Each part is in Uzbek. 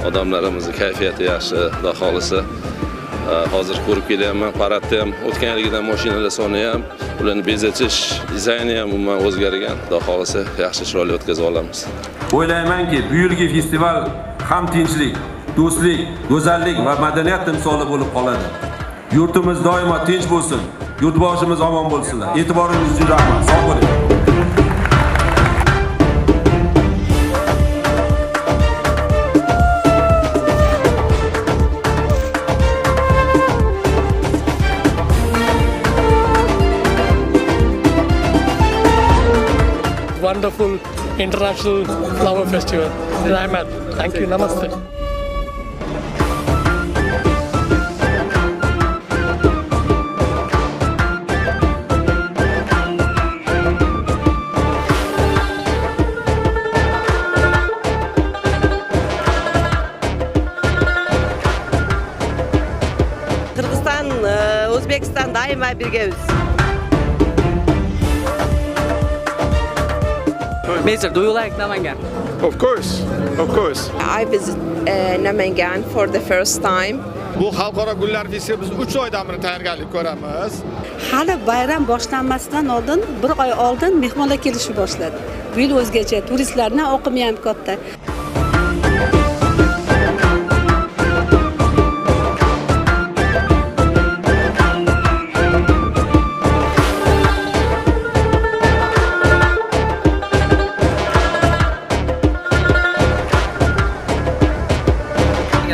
odamlarimizni kayfiyati yaxshi, xudo xolisa. Hozir ko'rib kelyapman, paradda ham o'tgan yilgidan mashinalar soni ham, ularni bezatish dizayni ham umuman o'zgargan. Xudo xolisa yaxshi chiroyli o'tkazib olamiz. O'ylaymanki, bu yilgi festival ham tinchlik, do'stlik, go'zallik va madaniyat timsoli bo'lib qoladi. Yurtimiz doimo tinch bo'lsin, yurtboshimiz omon bo'lsinlar. E'tiboringiz uchun rahmat. Sog' bo'ling. Wonderful international flower festival. Rahmat. Thank you. Namaste. Kırgızistan, Özbekistan daima birgeyiz. Mister, do you like Namangan? Of course, of course. I visit Namangan for the first time. Bu xalqaro gullar festivali biz 3 oydan beri tayyorgarlik ko'ramiz. Hali bayram boshlanmasdan oldin, bir oy oldin mehmonlar kelishni boshladi. Bu yil o'zgacha, turistlarning oqimi ham katta.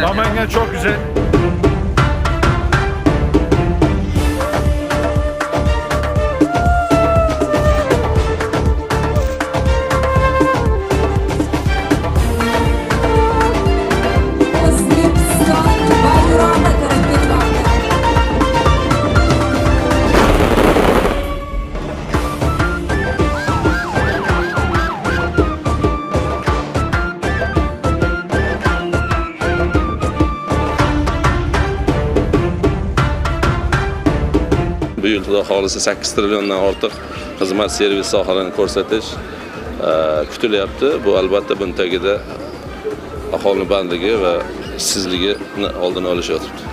Namangan çok güzel. Bu yil xudo xolisa 8 trilliondan ortiq xizmat servis sohalarini ko'rsatish kutilyapti. Bu albatta bunun tagida aholi bandligi va ishsizligini oldini olish yotibdi.